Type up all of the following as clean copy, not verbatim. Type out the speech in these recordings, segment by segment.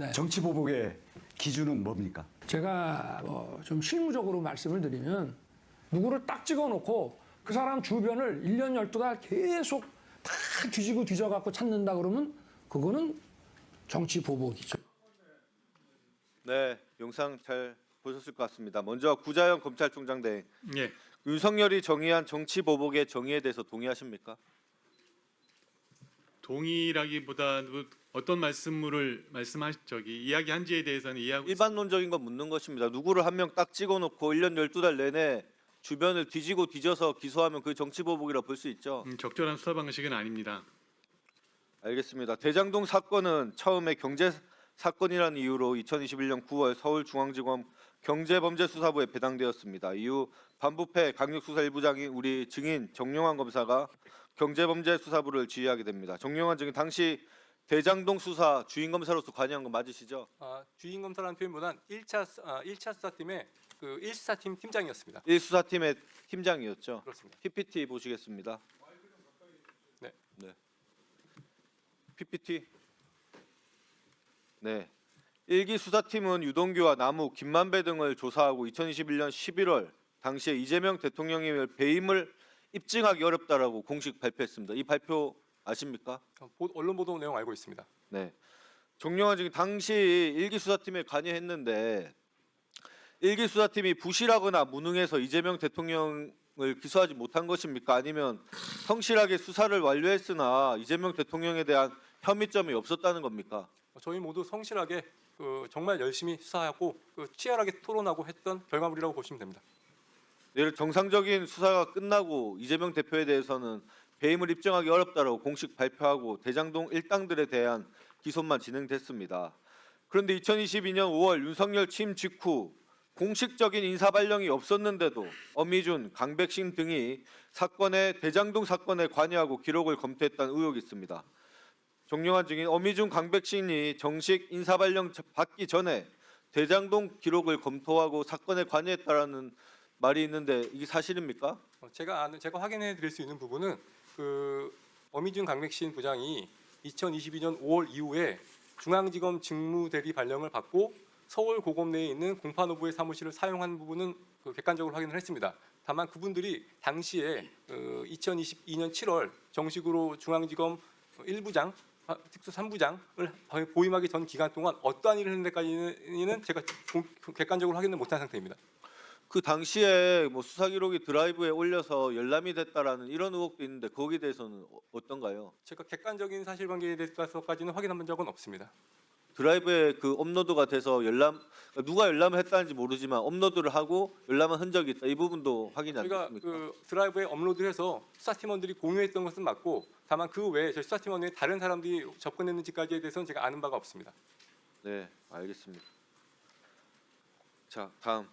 네. 정치 보복의 기준은 뭡니까? 제가 좀 실무적으로 말씀을 드리면 누구를 딱 찍어놓고 그 사람 주변을 1년 12달 계속 다 뒤지고 뒤져갖고 찾는다 그러면 그거는 정치 보복이죠. 네, 영상 잘 보셨을 것 같습니다. 먼저 구자영 검찰총장 대 예, 윤석열이 정의한 정치 보복의 정의에 대해서 동의하십니까? 동의라기보다도 어떤 말씀을 이야기한지에 대해서는 이해하고 일반론적인 건 묻는 것입니다. 누구를 한 명 딱 찍어놓고 1년 12달 내내 주변을 뒤지고 뒤져서 기소하면 그 정치 보복이라 볼 수 있죠. 적절한 수사 방식은 아닙니다. 알겠습니다. 대장동 사건은 처음에 경제 사건이라는 이유로 2021년 9월 서울중앙지검 경제범죄수사부에 배당되었습니다. 이후 반부패 강력수사 1부장인 우리 증인 정용환 검사가 경제범죄수사부를 지휘하게 됩니다. 정용환 증인 당시 대장동 수사 주인 검사로서 관여한 거 맞으시죠? 주인 검사라는 표현보다는 1차 수사팀의 그 1수사팀 팀장이었습니다. 1수사팀의 팀장이었죠. 그렇습니다. PPT 보시겠습니다. 네. PPT. 네. 1기 수사팀은 유동규와 남욱, 김만배 등을 조사하고 2021년 11월 당시에 이재명 대통령의 배임을 입증하기 어렵다라고 공식 발표했습니다. 이 발표 아십니까? 언론 보도 내용 알고 있습니다. 네. 정용환 증인 당시 1기 수사팀에 관여했는데 1기 수사팀이 부실하거나 무능해서 이재명 대통령을 기소하지 못한 것입니까? 아니면 성실하게 수사를 완료했으나 이재명 대통령에 대한 혐의점이 없었다는 겁니까? 저희 모두 성실하게 정말 열심히 수사하고 치열하게 토론하고 했던 결과물이라고 보시면 됩니다. 예를 정상적인 수사가 끝나고 이재명 대표에 대해서는 배임을 입증하기 어렵다고 공식 발표하고 대장동 일당들에 대한 기소만 진행됐습니다. 그런데 2022년 5월 윤석열 취임 직후 공식적인 인사 발령이 없었는데도 엄희준, 강백신 등이 대장동 사건에 관여하고 기록을 검토했다는 의혹이 있습니다. 정용환 증인 엄희준, 강백신이 정식 인사 발령 받기 전에 대장동 기록을 검토하고 사건에 관여했다라는 말이 있는데 이게 사실입니까? 제가 확인해 드릴 수 있는 부분은 엄희준 강백신 부장이 2022년 5월 이후에 중앙지검 직무대리 발령을 받고 서울 고검 내에 있는 공판호부의 사무실을 사용한 부분은 객관적으로 확인을 했습니다. 다만 그분들이 당시에 2022년 7월 정식으로 중앙지검 1부장, 특수 3부장을 보임하기 전 기간 동안 어떠한 일을 했는데까지는 제가 객관적으로 확인을 못한 상태입니다. 그 당시에 뭐 수사 기록이 드라이브에 올려서 열람이 됐다라는 이런 의혹도 있는데 거기에 대해서는 어떤가요? 제가 객관적인 사실관계에 대해서까지는 확인한 적은 없습니다. 드라이브에 그 업로드가 돼서 누가 열람을 했다는지 모르지만 업로드를 하고 열람한 흔적이 있다. 이 부분도 확인이 안 저희가 됐습니까? 드라이브에 업로드해서 수사팀원들이 공유했던 것은 맞고 다만 그 외에 저희 수사팀원 외에 다른 사람들이 접근했는지까지에 대해서는 제가 아는 바가 없습니다. 네, 알겠습니다. 자, 다음.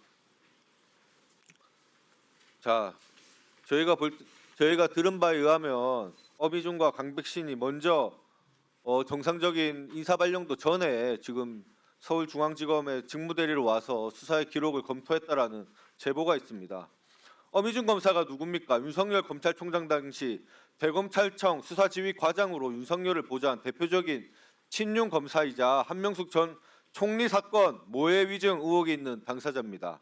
자, 저희가 들은 바에 의하면 엄희준과 강백신이 먼저 정상적인 인사 발령도 전에 지금 서울중앙지검의 직무대리로 와서 수사의 기록을 검토했다라는 제보가 있습니다. 엄희준 검사가 누굽니까? 윤석열 검찰총장 당시 대검찰청 수사지휘과장으로 윤석열을 보좌한 대표적인 친윤 검사이자 한명숙 전 총리 사건 모해 위증 의혹이 있는 당사자입니다.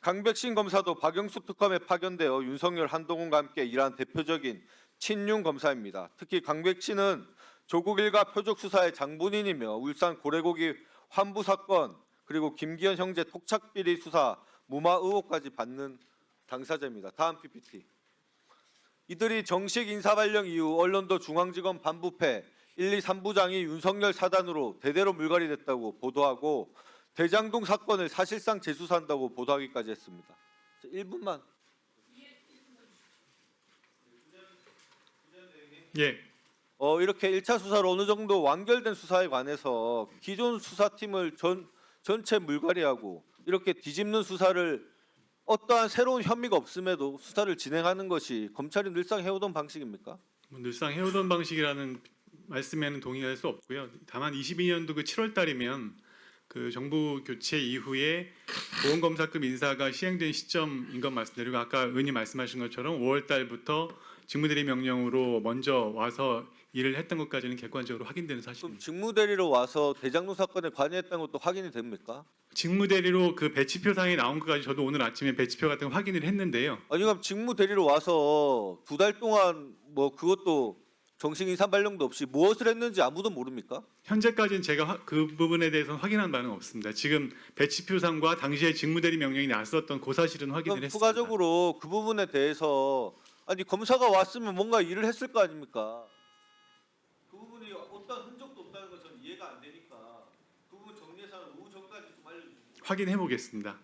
강백신 검사도 박영수 특검에 파견되어 윤석열, 한동훈과 함께 일한 대표적인 친윤 검사입니다. 특히 강백신은 조국 일가 표적 수사의 장본인이며 울산 고래고기 환부 사건 그리고 김기현 형제 토착비리 수사 무마 의혹까지 받는 당사자입니다. 다음 PPT. 이들이 정식 인사 발령 이후 언론도 중앙지검 반부패 1, 2, 3부장이 윤석열 사단으로 대대로 물갈이됐다고 보도하고 대장동 사건을 사실상 재수사한다고 보도하기까지 했습니다. 1분만. 예, 이렇게 1차 수사로 어느 정도 완결된 수사에 관해서 기존 수사팀을 전체 물갈이하고 이렇게 뒤집는 수사를 어떠한 새로운 혐의가 없음에도 수사를 진행하는 것이 검찰이 늘상 해오던 방식입니까? 늘상 해오던 방식이라는 말씀에는 동의할 수 없고요. 다만 22년도 그 7월 달이면 그 정부 교체 이후에 보건검사급 인사가 시행된 시점인 것 말씀드리고 아까 의원님 말씀하신 것처럼 5월 달부터 직무대리 명령으로 먼저 와서 일을 했던 것까지는 객관적으로 확인되는 그럼 사실입니다. 직무대리로 와서 대장동 사건에 관여했다는 것도 확인이 됩니까? 직무대리로 그 배치표상에 나온 것까지 저도 오늘 아침에 배치표 같은 거 확인을 했는데요. 아니 그럼 직무대리로 와서 2달 동안 뭐 그것도 정식 인사 발령도 없이 무엇을 했는지 아무도 모릅니까? 현재까지는 제가 그 부분에 대해서는 확인한 바는 없습니다. 지금 배치표상과 당시에 직무대리 명령이 났었던 그 사실은 확인을 그럼 했습니다. 추가적으로 그 부분에 대해서 아니 검사가 왔으면 뭔가 일을 했을 거 아닙니까? 그 부분이 어떤 흔적도 없다는 건 저는 이해가 안 되니까 그 부분 정리해서 오후 전까지 좀 알려주시죠. 확인해 보겠습니다.